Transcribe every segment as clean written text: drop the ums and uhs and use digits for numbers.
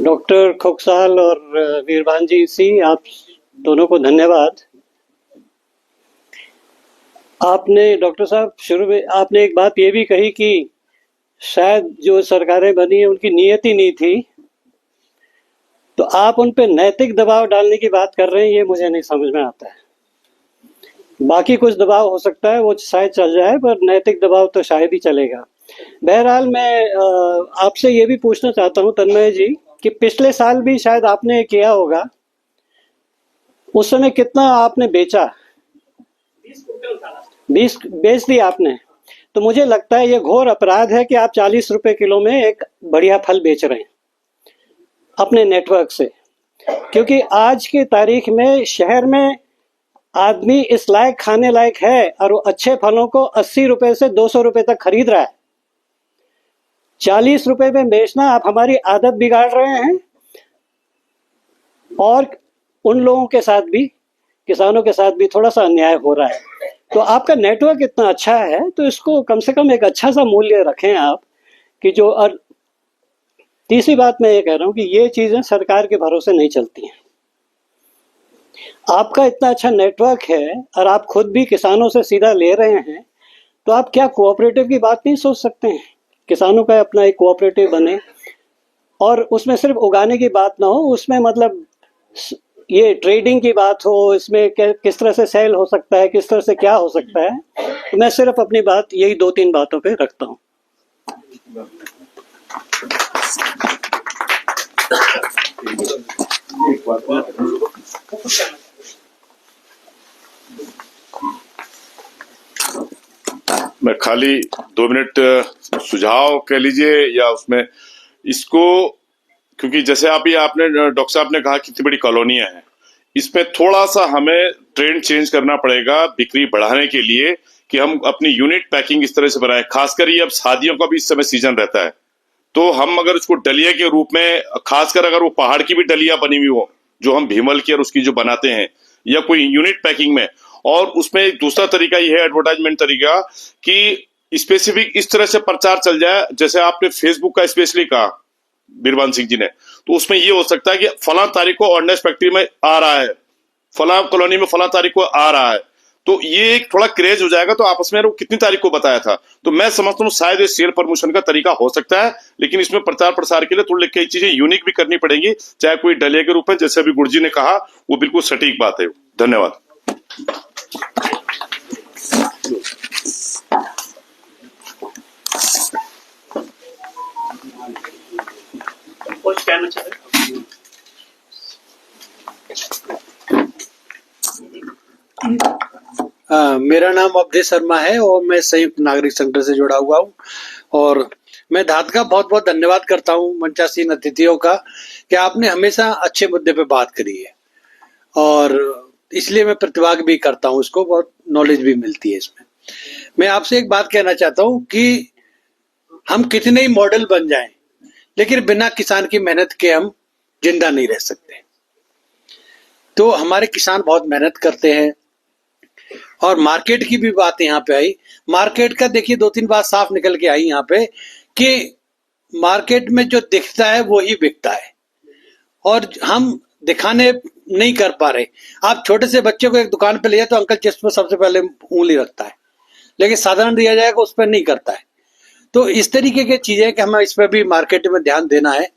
Doctor खोकसाल और वीरभान जी आप दोनों को धन्यवाद। आपने डॉक्टर साहब शुरू में आपने एक बात ये भी कही कि शायद जो सरकारें बनी है उनकी नीयत ही नहीं थी, तो आप उन पे नैतिक दबाव डालने की बात कर रहे हैं, ये मुझे नहीं समझ में आता है। बाकी कुछ दबाव हो सकता है वो शायद चल जाए, पर नैतिक दबाव तो शायद ही चलेगा। बहरहाल मैं आपसे ये भी पूछना चाहता हूँ तन्मय जी कि पिछले साल भी शायद आपने किया होगा, उस समय कितना आपने बेचा? 20 बेच दिया आपने। तो मुझे लगता है ये घोर अपराध है कि आप 40 रुपए किलो में एक बढ़िया फल बेच रहे हैं अपने नेटवर्क से, क्योंकि आज की तारीख में शहर में आदमी इस लायक खाने लायक है और वो अच्छे फलों को 80 रुपए से 200 रुपए तक खरीद रहा है। 40 रुपए में बेचना, आप हमारी आदत बिगाड़ रहे हैं और उन लोगों के साथ भी, किसानों के साथ भी थोड़ा सा अन्याय हो रहा है। तो आपका नेटवर्क इतना अच्छा है तो इसको कम से कम एक अच्छा सा मूल्य रखें आप कि जो। और तीसरी बात मैं ये कह रहा हूं कि ये चीजें सरकार के भरोसे नहीं चलती हैं। आपका इतना अच्छा नेटवर्क है और आप खुद भी किसानों से सीधा ले रहे हैं, तो आप क्या कोऑपरेटिव की बात नहीं सोच सकते हैं? किसानों का अपना एक कोऑपरेटिव बने और उसमें सिर्फ उगाने की बात ना हो, उसमें मतलब ये ट्रेडिंग की बात हो, इसमें किस तरह से सेल हो सकता है, किस तरह से क्या हो सकता है। तो मैं सिर्फ अपनी बात यही 2-3 बातों पे रखता हूँ। मैं खाली 2 मिनट सुझाव कह लीजिए या उसमें इसको, क्योंकि जैसे आपने डॉक्टर साहब ने कहा कितनी बड़ी कॉलोनियां हैं, इसमें थोड़ा सा हमें ट्रेंड चेंज करना पड़ेगा बिक्री बढ़ाने के लिए कि हम अपनी यूनिट पैकिंग इस तरह से बनाए। खासकर ये अब शादियों का भी इस समय सीजन रहता है, तो हम अगर उसको डलिया के रूप में, खासकर अगर वो पहाड़ की भी डलिया बनी हुई हो जो हम भीमल की और उसकी जो बनाते हैं, या कोई यूनिट पैकिंग में, और उसमें एक दूसरा तरीका ये है एडवर्टाइजमेंट तरीका कि स्पेसिफिक इस तरह से प्रचार चल जाए, जैसे आपने फेसबुक का स्पेशली कहा बीरबान सिंह जी ने, तो उसमें ये हो सकता है कि फला तारीख को ऑर्डिनेंस फैक्ट्री में आ रहा है, फला कॉलोनी में फला तारीख को आ रहा है, तो ये एक थोड़ा क्रेज हो जाएगा। तो आपस में वो कितनी तारीख को बताया था, तो मैं समझता हूँ शायद ये सेल प्रमोशन का तरीका हो सकता है, लेकिन इसमें प्रचार प्रसार के लिए थोड़ी कई चीजें यूनिक भी करनी पड़ेंगी, चाहे कोई डलिया के रूप में, जैसे अभी गुरुजी ने कहा वो बिल्कुल सटीक बात है। धन्यवाद। कुछ कहना चाह रहे? मेरा नाम अवधेश शर्मा है और मैं संयुक्त नागरिक संगठन से जुड़ा हुआ हूँ, और मैं धात का बहुत बहुत धन्यवाद करता हूँ मंचासीन अतिथियों का कि आपने हमेशा अच्छे मुद्दे पे बात करी है, और इसलिए मैं प्रतिभाग भी करता हूँ, इसको बहुत नॉलेज भी मिलती है इसमें। मैं आपसे एक बात कहना चाहता हूँ कि हम कितने ही मॉडल बन जाएं, लेकिन बिना किसान की मेहनत के हम जिंदा नहीं रह सकते। तो हमारे किसान बहुत मेहनत करते हैं, और मार्केट की भी बात यहाँ पे आई। मार्केट का देखिए 2-3 बात साफ निकल के आई यहाँ पे कि मार्केट में जो दिखता है वो ही बिकता है, और हम दिखाने नहीं कर पा रहे। आप छोटे से बच्चे को एक दुकान पे ले जाए तो अंकल चेस्ट पर सबसे पहले उंगली रखता है, लेकिन साधारण दिया जाएगा उस पर नहीं करता है। तो इस तरीके की चीजें कि हमें इस पर भी मार्केट में ध्यान देना है।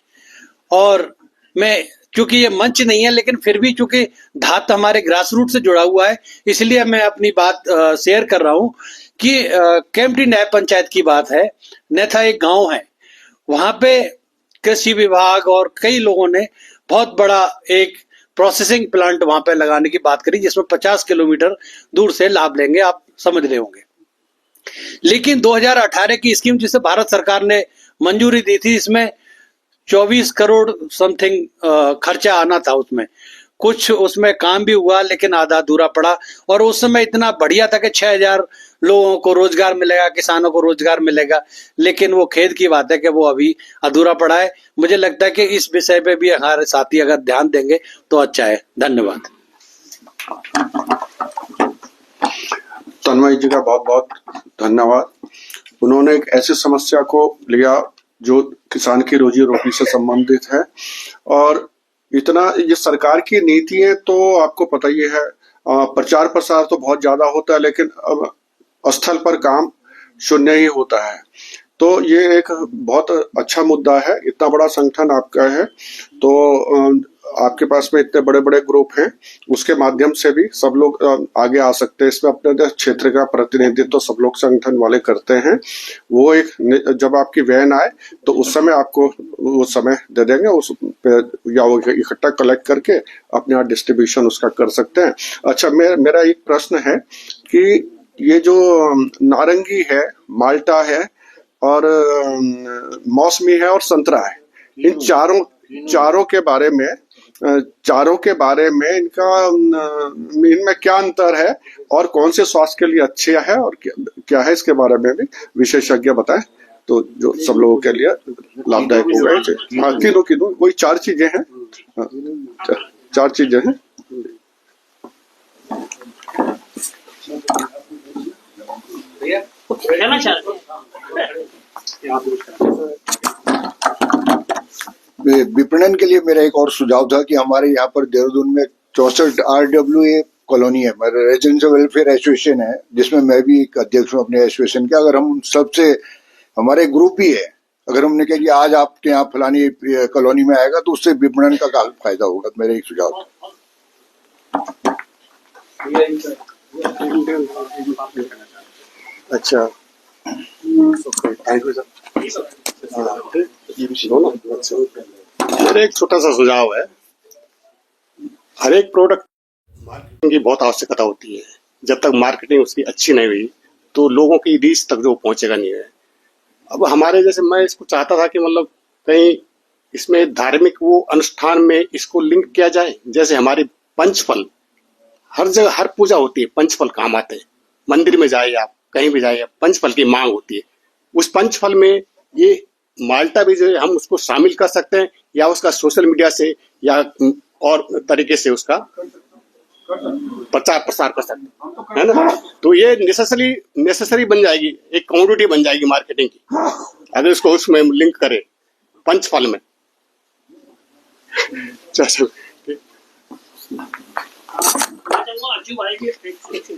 और मैं, चूंकि ये मंच नहीं है, लेकिन फिर भी चूंकि धात हमारे ग्रास रूट से जुड़ा हुआ है, इसलिए मैं अपनी बात शेयर कर रहा हूँ कि केम्प्टी न्याय पंचायत की बात है। नेथा एक गांव है, वहां पे कृषि विभाग और कई लोगों ने बहुत बड़ा एक प्रोसेसिंग प्लांट वहां पे लगाने की बात करी, जिसमें 50 किलोमीटर दूर से लाभ लेंगे, आप समझ रहे होंगे। लेकिन 2018 की स्कीम जिसे भारत सरकार ने मंजूरी दी थी, इसमें 24 करोड़ समथिंग खर्चा आना था। उसमें कुछ उसमें काम भी हुआ, लेकिन आधा अधूरा पड़ा। और उस समय इतना बढ़िया था कि 6000 लोगों को रोजगार मिलेगा, किसानों को रोजगार मिलेगा, लेकिन वो खेद की बात है कि वो अभी अधूरा पड़ा है। मुझे लगता है कि इस विषय पे भी हमारे साथी अगर ध्यान देंगे तो अच्छा है। धन्यवाद। तन्मय जी का बहुत बहुत धन्यवाद। उन्होंने एक ऐसी समस्या को लिया जो किसान की रोजी रोटी से संबंधित है। और इतना ये सरकार की नीति है तो आपको पता ही है, प्रचार प्रसार तो बहुत ज्यादा होता है, लेकिन अब स्थल पर काम शून्य ही होता है। तो ये एक बहुत अच्छा मुद्दा है। इतना बड़ा संगठन आपका है तो आपके पास में इतने बड़े बड़े ग्रुप हैं, उसके माध्यम से भी सब लोग आगे आ सकते हैं। इसमें अपने क्षेत्र का प्रतिनिधित्व तो सब लोग संगठन वाले करते हैं। वो एक जब आपकी वैन आए तो उस समय आपको वो समय दे देंगे, उस पे या वो इकट्ठा कलेक्ट करके अपने यहाँ डिस्ट्रीब्यूशन उसका कर सकते हैं। अच्छा, मेरा एक प्रश्न है कि ये जो नारंगी है, माल्टा है और मौसमी है और संतरा है, इन चारों के बारे में इनका इनमें क्या अंतर है और कौन से स्वास्थ्य के लिए अच्छे है और क्या है, इसके बारे में भी विशेषज्ञ बताएं तो जो सब लोगों के लिए लाभदायक होगा। हाँ, तीनों वही चार चीजें हैं। हाँ, चार चीजें हैं। विपणन के लिए मेरा एक और सुझाव था कि हमारे यहाँ पर देहरादून में 64 RWA कॉलोनी है, रेजिडेंशियल वेलफेयर एसोसिएशन है, जिसमें मैं भी एक अध्यक्ष हूँ अपने एसोसिएशन का। अगर हम सबसे, हमारे ग्रुप ही है, अगर हमने कहा कि आज आपके यहाँ फलानी कॉलोनी में आएगा तो उससे विपणन का काफी फायदा होगा। मेरा एक सुझाव था। अच्छा, थैंक यू सर। मेरा एक छोटा सा सुझाव है, हर एक प्रोडक्ट मार्केटिंग की बहुत आवश्यकता होती है। जब तक मार्केटिंग उसकी अच्छी नहीं हुई तो लोगों की रीच तक जो पहुंचेगा नहीं है। अब हमारे जैसे, मैं इसको चाहता था कि मतलब कहीं इसमें धार्मिक वो अनुष्ठान में इसको लिंक किया जाए। जैसे हमारी पंचफल, हर जगह हर पूजा होती है, पंचफल काम आते हैं। मंदिर में जाइए आप, कहीं भी जाइए, पंचफल की मांग होती है। उस पंचफल में ये माल्टा भी जो है हम उसको शामिल कर सकते हैं, या उसका सोशल मीडिया से या और तरीके से उसका प्रचार प्रसार कर सकते हैं, है ना। तो ये नेसेसरी बन जाएगी, एक कमोडिटी बन जाएगी मार्केटिंग की, अगर इसको उसमें लिंक करें पंचफल में। चलो